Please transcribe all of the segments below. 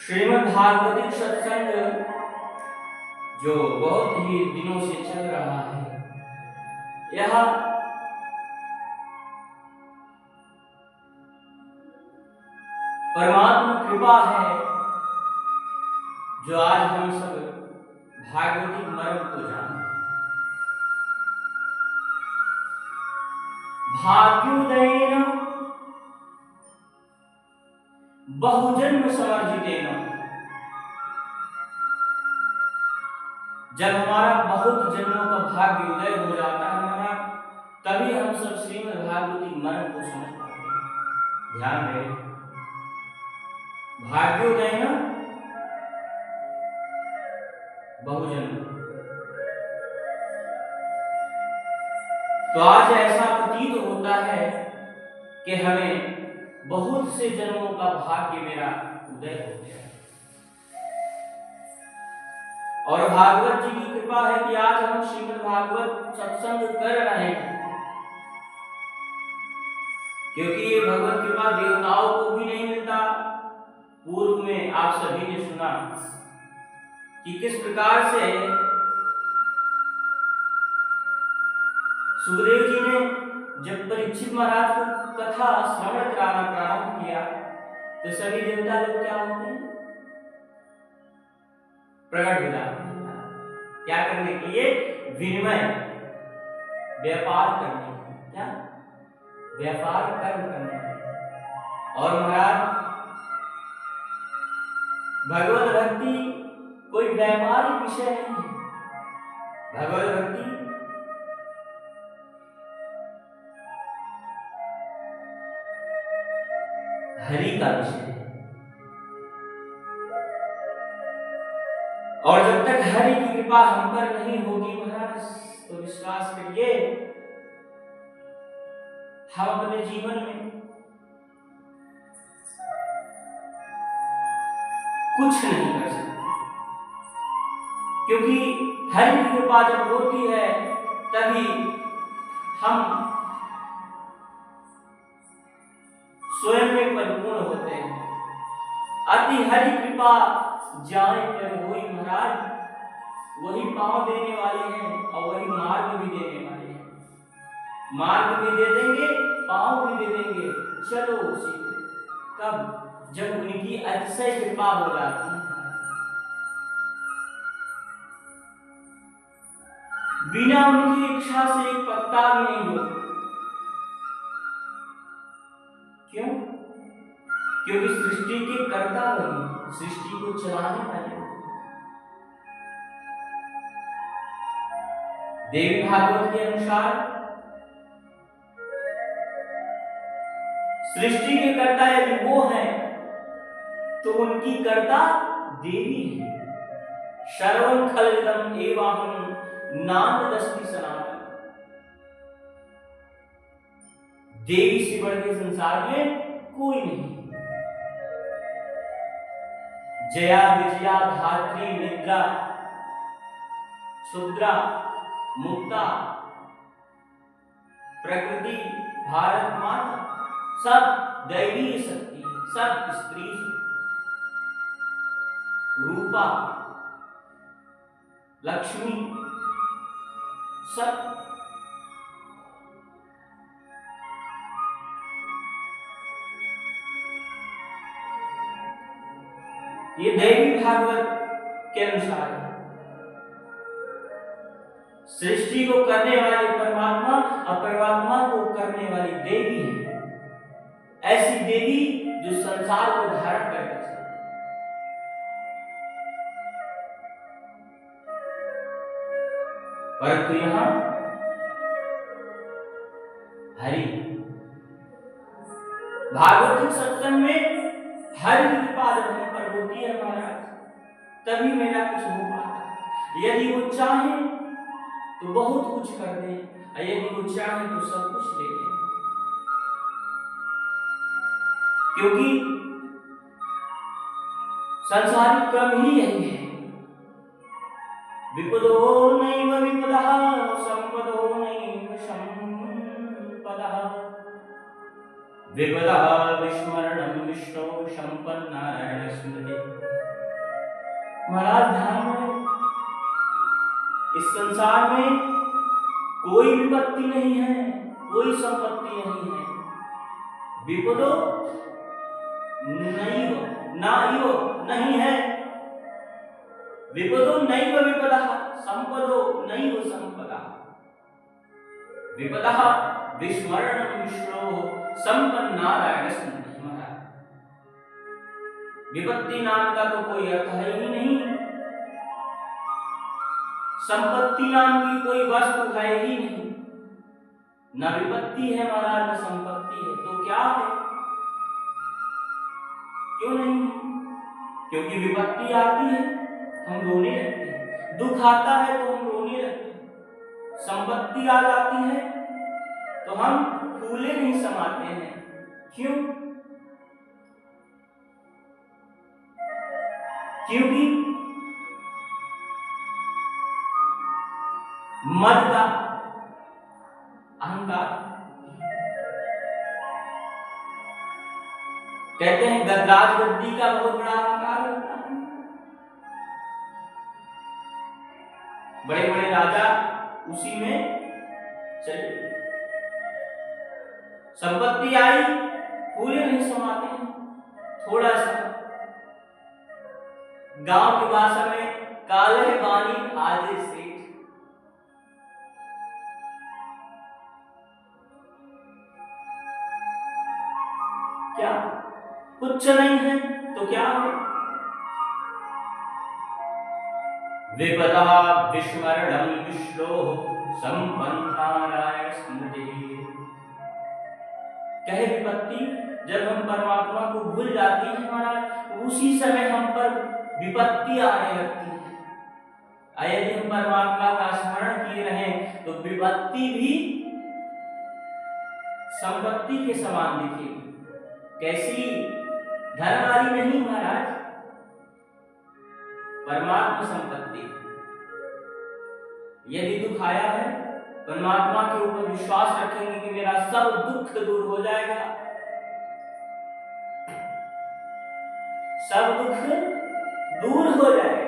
श्रीमद् भागवत सत्संग जो बहुत ही दिनों से चल रहा है, यह परमात्मा कृपा है जो आज हम सब भागवती मर्म को जाने। भाग्योदयेन बहुजन्म समर्जितेन, जब हमारा बहुत जन्मों का भाग्य उदय हो जाता है हमारा, तभी हम सब श्रीमद् भागवती मर्म को समझ पाते हैं। ध्यान रहे, भाग्योदयेन बहुजन्म। तो आज ऐसा प्रतीत होता है कि हमें बहुत से जन्मों का भाग्य मेरा उदय हो गया, और भागवत जी की कृपा है कि आज हम श्रीमद् भागवत सत्संग कर रहे हैं, क्योंकि ये भगवत कृपा देवताओं को भी नहीं मिलता। पूर्व में आप सभी ने सुना कि किस प्रकार से सुखदेव जी ने जब परीक्षित महाराज को कथा श्रवण कराना प्रारंभ किया, तो सभी देवता लोग क्या होते हैं? प्रकट हो जाते हैं। क्या करने के लिए? विनिमय, व्यापार करने के लिए। क्या? व्यापार कर्म करने के लिए। और महाराज, भगवत भक्ति कोई व्यापारिक विषय नहीं है। भगवत भक्ति हरि का विषय है, और जब तक हरि की कृपा हम पर नहीं होगी महाराज, तो विश्वास करिए हम अपने जीवन में कुछ नहीं कर सकते, क्योंकि हरि की कृपा जब होती है तभी हम स्वयं में परिपूर्ण होते हैं। अति हरि कृपा जाए पर होई महाराज, वही पांव देने वाले हैं और वही मार्ग भी देने वाले हैं। मार्ग भी दे देंगे, पांव भी दे देंगे, चलो उसी पे। कब? जब उनकी अतिशय कृपा हो जाती है। बिना उनकी इच्छा से एक पत्ता भी नहीं होता। क्यों? क्योंकि सृष्टि के कर्ता वही, सृष्टि को चलाने वाले। देवी भागवत के अनुसार सृष्टि के कर्ता यदि वो है, तो उनकी कर्ता देवी है। सर्वं खलविदं एवाहं नान्यदस्ति सनातन। देवी से बढ़ के संसार में कोई नहीं। जया विजया धात्री निद्रा क्षुद्रा मुक्ता प्रकृति भारत माता, सब दैवीय शक्ति, सब स्त्री रूपा लक्ष्मी, सब ये देवी भागवत के अनुसार है। सृष्टि को करने वाली परमात्मा और परमात्मा को करने वाली देवी है। ऐसी देवी जो संसार को धारण कर सकती है। परंतु यहां हरि भागवत सत्संग में हरि की कृपा जब हम पर होती है महाराज, तभी मेरा कुछ हो पाता है। यदि वो चाहे तो बहुत कुछ कर दे, और यदि वो चाहे तो सब कुछ ले ले, क्योंकि संसारिक क्रम ही यही है। विपदो नैव विपदः संपदो नैव संपदः, विपदः विस्मरणं विष्णो संपन्नारायण स्मृति। महाराज ध्यान में, इस संसार में कोई विपत्ति नहीं है, कोई संपत्ति नहीं है। विपदो नहीं हो, ना ही हो, नहीं है। विपदो नहीं हो विपदा, संपदो नहीं हो संपदा। विपदा विस्मरणं विष्णो संपन्नारायण स्मृति। महाराज विपत्ति नाम का तो कोई अर्थ है ही नहीं, संपत्ति नाम की कोई वस्तु है ही नहीं। न विपत्ति है महाराज, न संपत्ति है, तो क्या है? क्यों नहीं है? क्योंकि विपत्ति आती है हम रोने लगते हैं, दुख आता है तो हम रोने लगते हैं, संपत्ति आ जाती है तो हम फूले नहीं समाते हैं। क्यों? क्योंकि मद का अहंकार, कहते हैं गद्दाज गद्दी का बहुत बड़ा अहंकार होता है। बड़े बड़े राजा उसी में चले, संपत्ति आई फूले नहीं समाते हैं। थोड़ा सा गांव की भाषा में काले बानी आजे सेठ, क्या कुछ नहीं है तो क्या हो? विपदा विस्मरणं विष्णो संपन्नारायण स्मृति। कहे विपत्ति, जब हम परमात्मा को भूल जाते हैं महाराज, उसी समय हम पर विपत्ति आने लगती है। यदि हम परमात्मा का स्मरण किए रहें तो विपत्ति भी संपत्ति के समान दिखेगी। कैसी? धन वाली नहीं महाराज, परमात्मा संपत्ति। यदि दुख आया है, परमात्मा के ऊपर विश्वास रखेंगे कि मेरा सब दुख दूर हो जाएगा, सब दुख दूर हो जाएगा।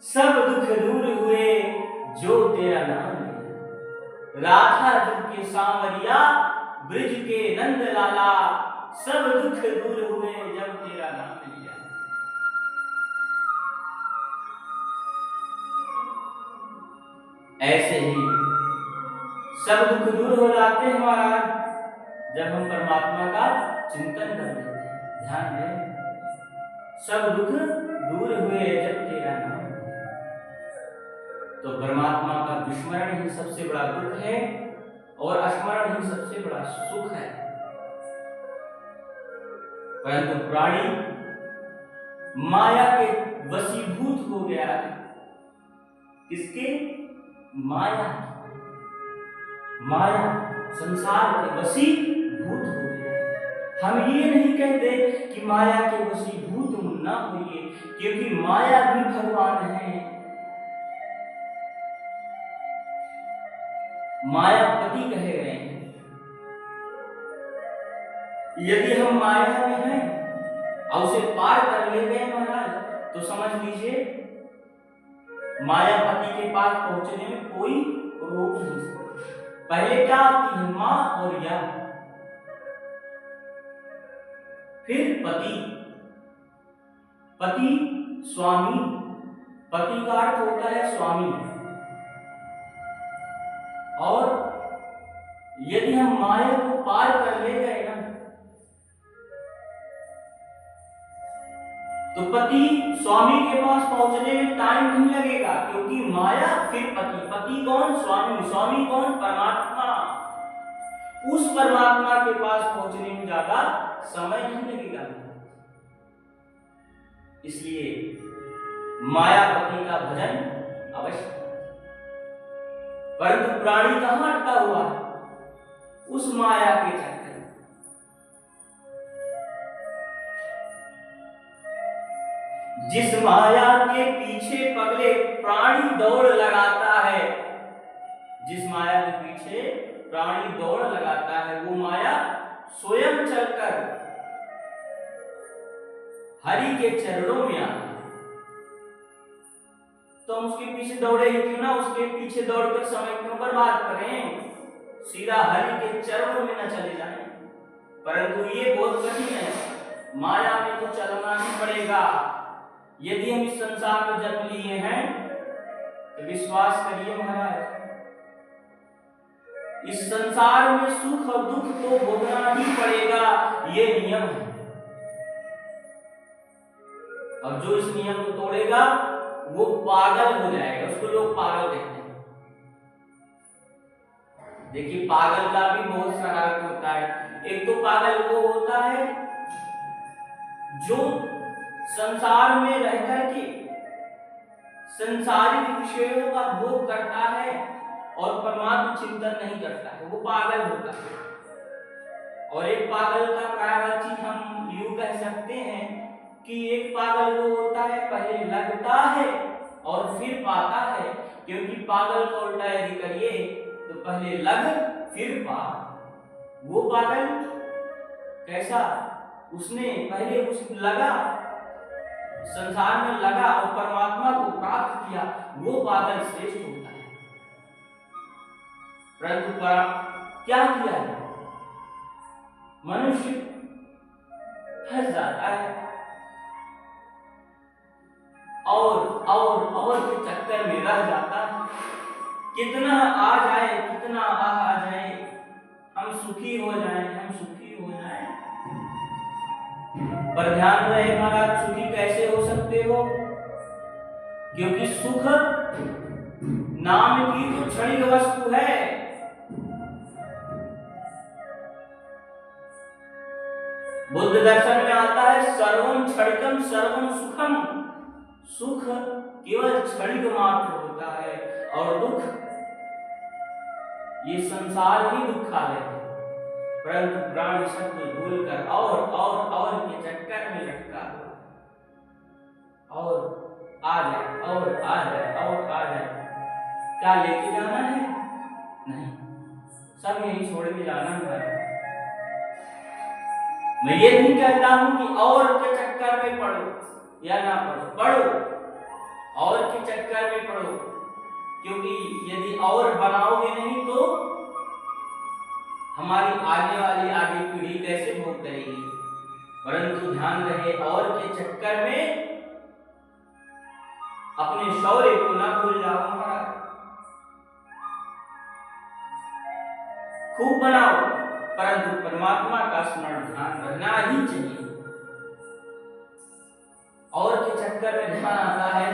सब दुख दूर हुए जो तेरा नाम ले, राधा जुग के सांवरिया ब्रिज के नंद लाला, सब दुख दूर हुए जब तेरा नाम लिया। ऐसे ही सब दुख दूर हो जाते हैं महाराज जब हम परमात्मा का चिंतन कर लेते हैं। ध्यान दें, सब दुख दूर हुए जब तेरा नाम लिया। तो परमात्मा का विस्मरण ही सबसे बड़ा दुख है और स्मरण ही सबसे बड़ा सुख है। परंतु प्राणी माया के वशीभूत हो गया है। किसके? माया, माया संसार के वशीभूत हो गया। हम ये नहीं कहते कि माया के वशीभूत न होइए, क्योंकि माया भी भगवान है। मायापति कहे गए हैं। यदि हम माया में हैं और उसे पार कर ले गए महाराज, तो समझ लीजिए मायापति के पास पहुंचने में कोई रोक नहीं सकता। पहले क्या आती है? मां और या, फिर पति, पति स्वामी, पति का अर्थ होता है स्वामी। और यदि हम माया को पार कर ले गए ना, तो पति स्वामी के पास पहुंचने में टाइम नहीं लगेगा, क्योंकि माया फिर पति, पति कौन? स्वामी, स्वामी कौन? परमात्मा। उस परमात्मा के पास पहुंचने में ज्यादा समय नहीं लगेगा। इसलिए मायापति का भजन अवश्य। परंतु प्राणी कहां अटका हुआ है? उस माया के चक्कर। जिस माया के पीछे पगले प्राणी दौड़ लगाता है, जिस माया के पीछे प्राणी दौड़ लगाता है, वो माया स्वयं चलकर हरि के चरणों में आना है। तो हम उसके पीछे दौड़े ही क्यों ना, उसके पीछे दौड़कर समय क्यों बर्बाद करें, सीधा हरि के चरणों में न चले जाएं। परंतु ये बहुत कठिन है, माया में तो चलना ही पड़ेगा। यदि हम इस संसार में जन्म लिए हैं तो विश्वास करिए महाराज, इस संसार में सुख और दुख तो भोगना ही पड़ेगा, ये नियम है। और जो इस नियम को तोड़ेगा वो पागल हो जाएगा, उसको लोग पागल कहते हैं। देखिए पागल का भी बहुत सारा अर्थ होता है। एक तो पागल वो होता है जो संसार में रहकर के संसारिक विषयों का भोग करता है और परमात्मा चिंतन नहीं करता है, वो पागल होता है। और एक पागल का प्रायवाची हम यूं कह सकते हैं कि एक पागल वो होता है पहले लगता है और फिर पाता है, क्योंकि पागल का उल्टा यदि करिए तो पहले लग फिर पा। वो पागल कैसा, उसने पहले उस लगा, संसार में लगा और परमात्मा को प्राप्त किया, वो पागल श्रेष्ठ होता है। परंतु क्या किया है, मनुष्य फंस जाता है और के चक्कर में रह जाता है। कितना आ जाए, कितना आ जाए, हम सुखी हो जाएं, हम सुखी हो जाएं। पर ध्यान रहे महाराज, सुखी कैसे हो सकते हो, क्योंकि सुख नाम की तो क्षणिक वस्तु है। बुद्ध दर्शन में आता है सर्वम क्षणिकम सर्वम सुखम। सुख केवल क्षणिक मात्र होता है और दुख, ये संसार ही दुखालय है। परंतु प्राणी सब भूलकर और के चक्कर में लटका और आ जाए और आ जाए और आ जाए। क्या लेके जाना है? नहीं, सब यही छोड़ के जाना है। मैं ये नहीं कहता हूं कि और के चक्कर में पढ़ो या ना पढ़ो, पढ़ो और के चक्कर में पढ़ो, क्योंकि यदि और बनाओगे नहीं तो हमारी आने वाली आगे पीढ़ी कैसे भोग करेगी। परंतु ध्यान रहे, और के चक्कर में अपने शौर्य को ना भूल जाओ महाराज। खूब बनाओ, परंतु परमात्मा का स्मरण ध्यान रखना ही चाहिए। और के चक्कर में ध्यान आता है